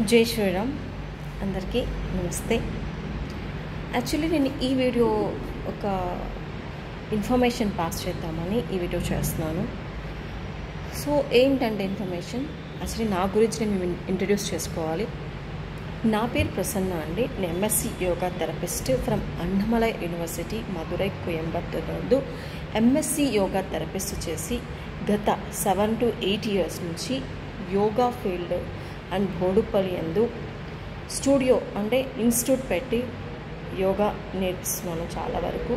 జై శ్రీరామ్. అందరికీ నమస్తే. యాక్చువల్లీ నేను ఈ వీడియో ఒక ఇన్ఫర్మేషన్ పాస్ చేద్దామని ఈ వీడియో చేస్తున్నాను. సో ఏంటంటే ఇన్ఫర్మేషన్, యాక్చువల్లీ నా గురించి నేను ఇంట్రడ్యూస్ చేసుకోవాలి. నా పేరు ప్రసన్న అండి. నేను MSc yoga therapist from Annamalai university Madurai Coimbatore నందు ఎంఎస్సి యోగా థెరపిస్ట్ చేసి గత 7 to 8 years నుంచి యోగా ఫీల్డ్ అండ్ బోడుపల్లి యందు స్టూడియో అంటే ఇన్స్టిట్యూట్ పెట్టి యోగా నేర్పిస్తున్నాను. చాలా వరకు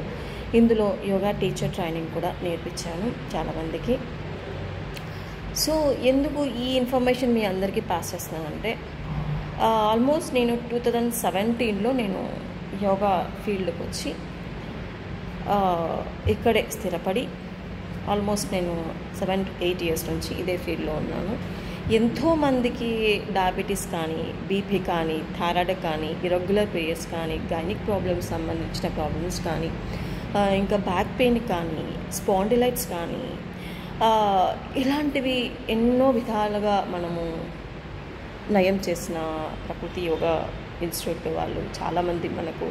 ఇందులో యోగా టీచర్ ట్రైనింగ్ కూడా నేర్పించాను చాలామందికి. సో ఎందుకు ఈ ఇన్ఫర్మేషన్ మీ అందరికీ పాస్ చేస్తున్నానంటే, ఆల్మోస్ట్ నేను 2017లో నేను యోగా ఫీల్డ్కి వచ్చి ఇక్కడే స్థిరపడి ఆల్మోస్ట్ నేను 7 to 8 years నుంచి ఇదే ఫీల్డ్లో ఉన్నాను. ఎంతోమందికి డయాబెటీస్ కానీ, బీపీ కానీ, థైరాయిడ్ కానీ, ఇరెగ్యులర్ పీరియడ్స్ కానీ, గైనిక్ ప్రాబ్లమ్స్ సంబంధించిన ప్రాబ్లమ్స్ కానీ, ఇంకా బ్యాక్ పెయిన్ కానీ, స్పాండిలైట్స్ కానీ, ఇలాంటివి ఎన్నో విధాలుగా మనము నయం చేసిన ప్రకృతి యోగా ఇన్స్టిట్యూట్ వాళ్ళు చాలామంది, మనకు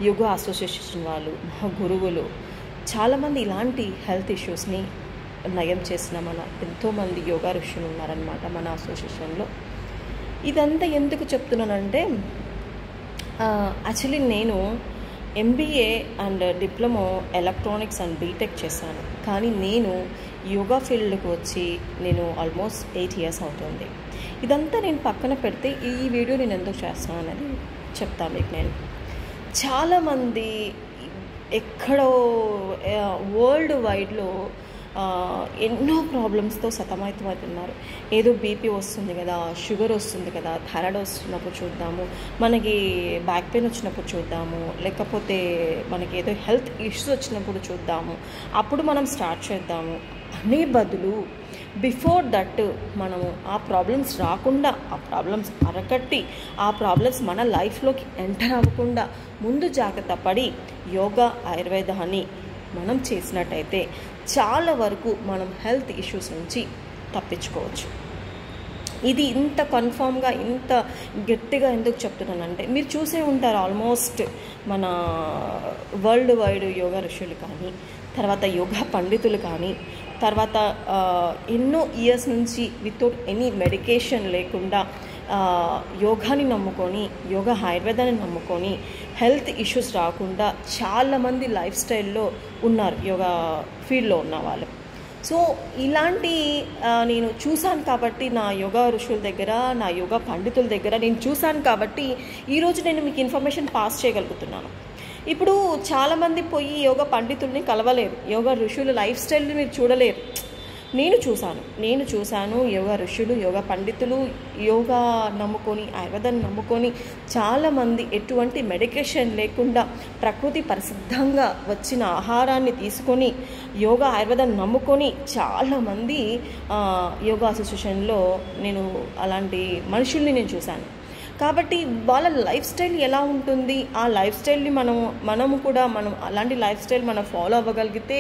యోగా అసోసియేషన్ వాళ్ళు, మా గురువులు చాలామంది ఇలాంటి హెల్త్ ఇష్యూస్ని నయం చేసిన మన ఎంతోమంది యోగా ఋషులు ఉన్నారనమాట మన అసోసియేషన్లో. ఇదంతా ఎందుకు చెప్తున్నానంటే, యాక్చువల్లీ నేను MBA and diploma electronics and BTech చేశాను. కానీ నేను యోగా ఫీల్డ్కి వచ్చి నేను ఆల్మోస్ట్ 8 years అవుతుంది. ఇదంతా నేను పక్కన పెడితే ఈ వీడియో నేను ఎందుకు చేస్తాను అనేది చెప్తాను మీకు. నేను చాలామంది ఎక్కడో వరల్డ్ వైడ్లో ఎన్నో ప్రాబ్లమ్స్తో సతమతమవుతున్నారు. ఏదో బీపీ వస్తుంది కదా, షుగర్ వస్తుంది కదా, థైరాయిడ్ వస్తున్నప్పుడు చూద్దాము, మనకి బ్యాక్ పెయిన్ వచ్చినప్పుడు చూద్దాము, లేకపోతే మనకి ఏదో హెల్త్ ఇష్యూస్ వచ్చినప్పుడు చూద్దాము, అప్పుడు మనం స్టార్ట్ చేద్దాము అనే బదులు బిఫోర్ దట్ మనము ఆ ప్రాబ్లమ్స్ రాకుండా, ఆ ప్రాబ్లమ్స్ అరకట్టి, ఆ ప్రాబ్లమ్స్ మన లైఫ్లోకి ఎంటర్ అవ్వకుండా ముందు జాగ్రత్త పడి యోగా ఆయుర్వేదాన్ని మనం చేసినట్టయితే చాలా వరకు మనం హెల్త్ ఇష్యూస్ నుంచి తప్పించుకోవచ్చు. ఇది ఇంత కన్ఫామ్గా, ఇంత గట్టిగా ఎందుకు చెప్తున్నానంటే, మీరు చూసే ఉంటారు ఆల్మోస్ట్ మన వరల్డ్ వైడ్ యోగా ఋషులు కానీ, తర్వాత యోగా పండితులు కానీ, తర్వాత ఎన్నో ఇయర్స్ నుంచి వితౌట్ ఎనీ మెడికేషన్ లేకుండా యోగాని నమ్ముకొని, యోగా ఆయుర్వేదాన్ని నమ్ముకొని హెల్త్ ఇష్యూస్ రాకుండా చాలామంది లైఫ్ స్టైల్లో ఉన్నారు యోగా ఫీల్డ్లో ఉన్న వాళ్ళు. సో ఇలాంటి నేను చూశాను కాబట్టి, నా యోగా ఋషుల దగ్గర, నా యోగా పండితుల దగ్గర నేను చూశాను కాబట్టి ఈరోజు నేను మీకు ఇన్ఫర్మేషన్ పాస్ చేయగలుగుతున్నాను. ఇప్పుడు చాలామంది పోయి యోగా పండితుల్ని కలవలేరు, యోగా ఋషుల లైఫ్ స్టైల్ని మీరు చూడలేరు. నేను చూశాను యోగా ఋషులు, యోగా పండితులు యోగా నమ్ముకొని, ఆయుర్వేదాన్ని నమ్ముకొని చాలామంది ఎటువంటి మెడికేషన్ లేకుండా ప్రకృతి పరిశుద్ధంగా వచ్చిన ఆహారాన్ని తీసుకొని యోగా ఆయుర్వేదాన్ని నమ్ముకొని చాలామంది యోగా అసోసియేషన్లో నేను అలాంటి మనుషుల్ని నేను చూశాను. కాబట్టి వాళ్ళ లైఫ్ స్టైల్ ఎలా ఉంటుంది, ఆ లైఫ్ స్టైల్ని మనము కూడా అలాంటి లైఫ్ స్టైల్ మనం ఫాలో అవ్వగలిగితే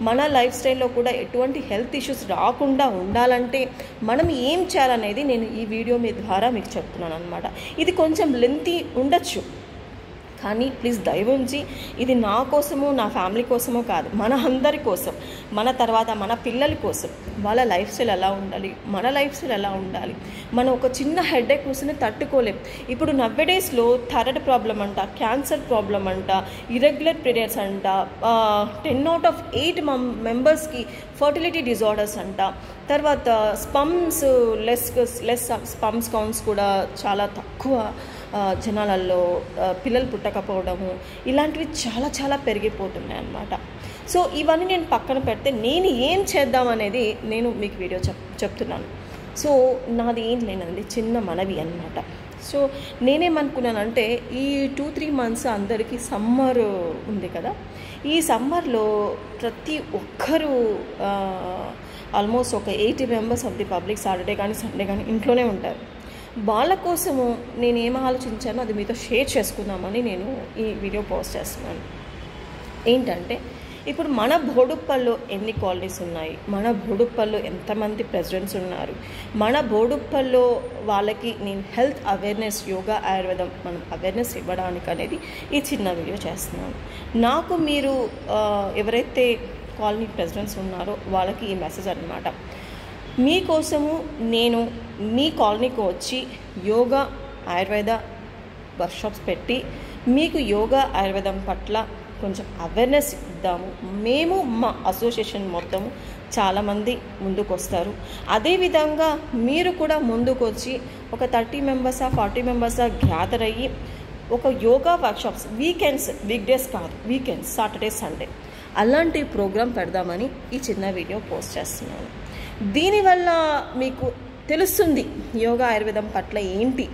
మన లైఫ్ స్టైల్లో కూడా ఎటువంటి హెల్త్ ఇష్యూస్ రాకుండా ఉండాలంటే మనం ఏం చేయాలనేది నేను ఈ వీడియో మీ ద్వారా మీకు చెప్తున్నాను అనమాట. ఇది కొంచెం లెంతీ ఉండొచ్చు, కానీ ప్లీజ్ దయవుంచి ఇది నా కోసమో నా ఫ్యామిలీ కోసమో కాదు, మన అందరి కోసం, మన తర్వాత మన పిల్లల కోసం. వాళ్ళ లైఫ్ స్టైల్ ఎలా ఉండాలి, మన లైఫ్ స్టైల్ ఎలా ఉండాలి. మనం ఒక చిన్న హెడేక్ కూర్చొని తట్టుకోలేం. ఇప్పుడు నవ్వేడేస్లో థైరాయిడ్ ప్రాబ్లం అంట, క్యాన్సర్ ప్రాబ్లం అంట, ఇరెగ్యులర్ పీరియడ్స్ అంట, 10 out of 8 మెంబర్స్కి ఫర్టిలిటీ డిజార్డర్స్ అంట, తర్వాత లెస్ స్పమ్స్ కౌంట్స్ కూడా చాలా తక్కువ జనాలలో, పిల్లలు పుట్టకపోవడము, ఇలాంటివి చాలా చాలా పెరిగిపోతున్నాయి అన్నమాట. సో ఇవన్నీ నేను పక్కన పెడితే నేను ఏం చేద్దామనేది నేను మీకు వీడియో చెప్తున్నాను. సో నాది ఏం లేనండి, చిన్న మనవి అన్నమాట. సో నేనేమనుకున్నానంటే, ఈ 2-3 months అందరికీ సమ్మర్ ఉంది కదా, ఈ సమ్మర్లో ప్రతి ఒక్కరూ ఆల్మోస్ట్ ఒక 80 members of the public Saturday కానీ సండే కానీ ఇంట్లోనే ఉంటారు. వాళ్ళ కోసము నేను ఏం ఆలోచించానో అది మీతో షేర్ చేసుకుందామని నేను ఈ వీడియో పోస్ట్ చేస్తున్నాను. ఏంటంటే, ఇప్పుడు మన బోడుప్పల్లో ఎన్ని కాలనీస్ ఉన్నాయి, మన బోడుప్పల్లో ఎంతమంది ప్రెసిడెంట్స్ ఉన్నారు, మన బోడుప్పల్లో వాళ్ళకి నేను హెల్త్ అవేర్నెస్, యోగా, ఆయుర్వేదం మనం అవేర్నెస్ ఇవ్వడానికి అనేది ఈ చిన్న వీడియో చేస్తున్నాను. నాకు మీరు ఎవరైతే కాలనీ ప్రెసిడెంట్స్ ఉన్నారో వాళ్ళకి ఈ మెసేజ్ అన్నమాట. మీకోసము నేను మీ కాలనీకి వచ్చి యోగా, ఆయుర్వేద వర్క్షాప్స్ పెట్టి మీకు యోగా, ఆయుర్వేదం పట్ల కొంచెం అవేర్నెస్ ఇద్దాము. మేము మా అసోసియేషన్ మొత్తము చాలామంది ముందుకు వస్తారు. అదేవిధంగా మీరు కూడా ముందుకు వచ్చి ఒక 30 మెంబర్సా 40 మెంబర్సా గ్యాదర్ అయ్యి ఒక yoga workshops weekends, week days కాదు, వీకెండ్స్, సాటర్డే, సండే అలాంటి ప్రోగ్రాం పెడదామని ఈ చిన్న వీడియో పోస్ట్ చేస్తున్నాను. దీనివల్ల మీకు తెలుస్తుంది యోగా, ఆయుర్వేదం పట్ల ఏంటి.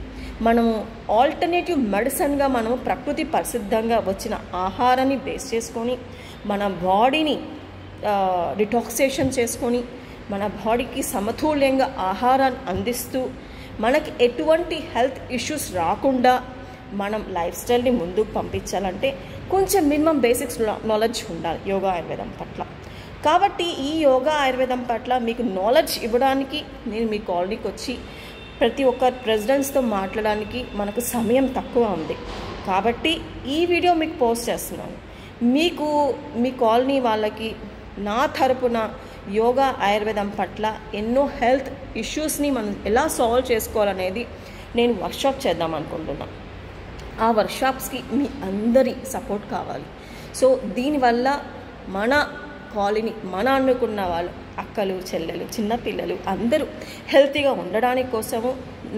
మనము ఆల్టర్నేటివ్ మెడిసిన్గా మనము ప్రకృతి పరిశుద్ధంగా వచ్చిన ఆహారాన్ని బేస్ చేసుకొని మన బాడీని డిటాక్సేషన్ చేసుకొని మన బాడీకి సమతుల్యంగా ఆహారాన్ని అందిస్తూ మనకి ఎటువంటి హెల్త్ ఇష్యూస్ రాకుండా మనం లైఫ్ స్టైల్ని ముందుకు పంపించాలంటే కొంచెం మినిమం బేసిక్స్ నాలెడ్జ్ ఉండాలి యోగా, ఆయుర్వేదం పట్ల. కాబట్టి ఈ యోగా, ఆయుర్వేదం పట్ల మీకు నాలెడ్జ్ ఇవ్వడానికి నేను మీ కాలనీకి వచ్చి ప్రతి ఒక్క ప్రెసిడెంట్స్తో మాట్లాడడానికి మనకు సమయం తక్కువ ఉంది. కాబట్టి ఈ వీడియో మీకు పోస్ట్ చేస్తున్నాను. మీకు మీ కాలనీ వాళ్ళకి నా తరపున యోగా, ఆయుర్వేదం పట్ల ఎన్నో హెల్త్ ఇష్యూస్ని మనం ఎలా సాల్వ్ చేసుకోవాలనేది నేను వర్క్షాప్ చేద్దాం అనుకుంటున్నాను. ఆ వర్క్షాప్స్కి మీ అందరి సపోర్ట్ కావాలి. సో దీనివల్ల మన కాలనీ, మన అనుకున్న వాళ్ళు, అక్కలు, చెల్లెలు, చిన్నపిల్లలు అందరూ హెల్తీగా ఉండడానికి కోసము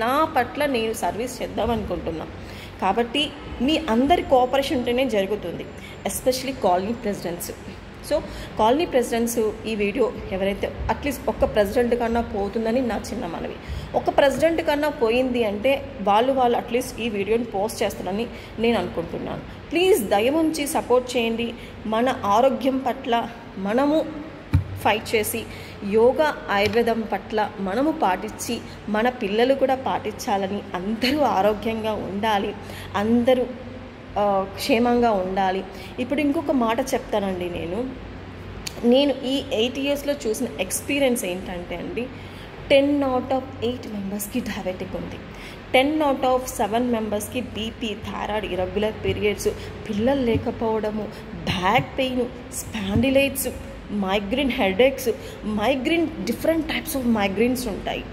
నా పట్ల నేను సర్వీస్ చేద్దాం అనుకుంటున్నాను. కాబట్టి మీ అందరి కోఆపరేషన్ ఉంటేనే జరుగుతుంది, especially colony presidents. So colony presidents ఈ వీడియో ఎవరైతే అట్లీస్ట్ ఒక్క ప్రెసిడెంట్ కన్నా పోతుందని నా చిన్న మనవి. ఒక ప్రెసిడెంట్ కన్నా పోయింది అంటే వాళ్ళు అట్లీస్ట్ ఈ వీడియోని పోస్ట్ చేస్తారని నేను అనుకుంటున్నాను. ప్లీజ్ దయవుంచి సపోర్ట్ చేయండి. మన ఆరోగ్యం పట్ల మనము ఫైట్ చేసి యోగా, ఆయుర్వేదం పట్ల మనము పాటించి మన పిల్లలు కూడా పాటించాలని, అందరూ ఆరోగ్యంగా ఉండాలి, అందరూ క్షేమంగా ఉండాలి. ఇప్పుడు ఇంకొక మాట చెప్తానండి. నేను ఈ 8 ఇయర్స్లో చూసిన ఎక్స్పీరియన్స్ ఏంటంటే అండి, 10 out of 8 మెంబర్స్కి డయాబెటిక్ ఉంది, 10 out of 7 మెంబర్స్కి బీపీ, థైరాయిడ్, ఇరెగ్యులర్ పీరియడ్స్, పిల్లలు లేకపోవడము, back pain, spondylitis, migraine headaches, migraine different types of migraines ఉంటాయి.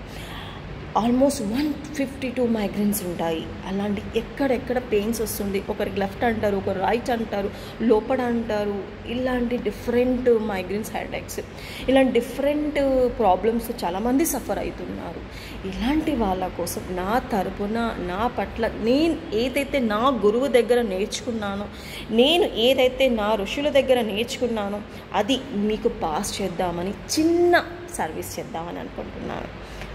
ఆల్మోస్ట్ 152 మైగ్రేన్స్ ఉంటాయి. అలాంటి ఎక్కడెక్కడ పెయిన్స్ వస్తుంది, ఒకరికి లెఫ్ట్ అంటారు, ఒకరు రైట్ అంటారు, లోపల అంటారు. ఇలాంటి డిఫరెంట్ మైగ్రేన్స్, హెడేక్స్, ఇలాంటి డిఫరెంట్ ప్రాబ్లమ్స్ చాలామంది సఫర్ అవుతున్నారు. ఇలాంటి వాళ్ళ కోసం నా తరపున, నా పట్ల నేను ఏదైతే నా గురువు దగ్గర నేర్చుకున్నానో, నేను ఏదైతే నా ఋషుల దగ్గర నేర్చుకున్నానో అది మీకు పాస్ చేద్దామని, చిన్న సర్వీస్ చేద్దామని అనుకుంటున్నాను.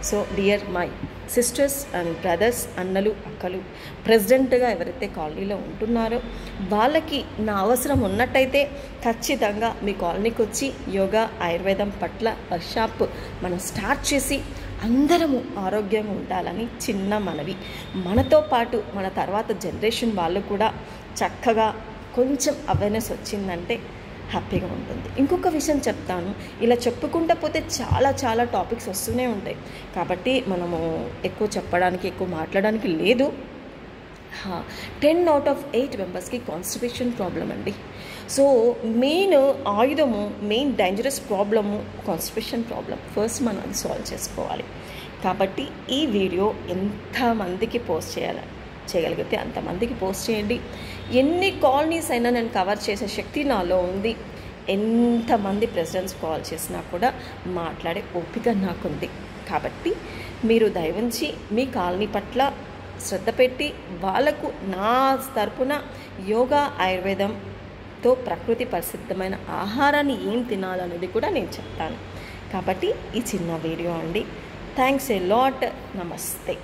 So dear my sisters and brothers, అన్నలు, అక్కలు, ప్రెసిడెంట్గా ఎవరైతే కాలనీలో ఉంటున్నారో వాళ్ళకి నా అవసరం ఉన్నట్టయితే ఖచ్చితంగా మీ కాలనీకి వచ్చి యోగా, ఆయుర్వేదం పట్ల వర్క్షాప్ మనం స్టార్ట్ చేసి అందరము ఆరోగ్యంగా ఉండాలని చిన్న మనవి. మనతో పాటు మన తర్వాత జనరేషన్ వాళ్ళు కూడా చక్కగా కొంచెం అవేర్నెస్ వచ్చిందంటే హ్యాపీగా ఉంటుంది. ఇంకొక విషయం చెప్తాను, ఇలా చెప్పుకుంటూ పోతే చాలా టాపిక్స్ వస్తూనే ఉంటాయి. కాబట్టి మనము ఎక్కువ చెప్పడానికి, ఎక్కువ మాట్లాడడానికి లేదు. 10 out of 8 మెంబర్స్కి కాన్స్టిపేషన్ ప్రాబ్లం అండి. సో మెయిన్ ఆయుధము, main dangerous problem constipation problem. First మనం అది సాల్వ్ చేసుకోవాలి. కాబట్టి ఈ వీడియో ఎంతమందికి పోస్ట్ చేయగలిగితే అంతమందికి పోస్ట్ చేయండి. ఎన్ని కాలనీస్ అయినా నేను కవర్ చేసే శక్తి నాలో ఉంది. ఎంతమంది ప్రెసిడెంట్స్ కాల్ చేసినా కూడా మాట్లాడే ఓపిక నాకుంది. కాబట్టి మీరు దయవుంచి మీ కాలనీ పట్ల శ్రద్ధ పెట్టి వాళ్ళకు నా తరపున యోగా, ఆయుర్వేదంతో ప్రకృతి పరిశుద్ధమైన ఆహారాన్ని ఏం తినాలనేది కూడా నేను చెప్తాను. కాబట్టి ఈ చిన్న వీడియో అండి. Thanks a lot. నమస్తే.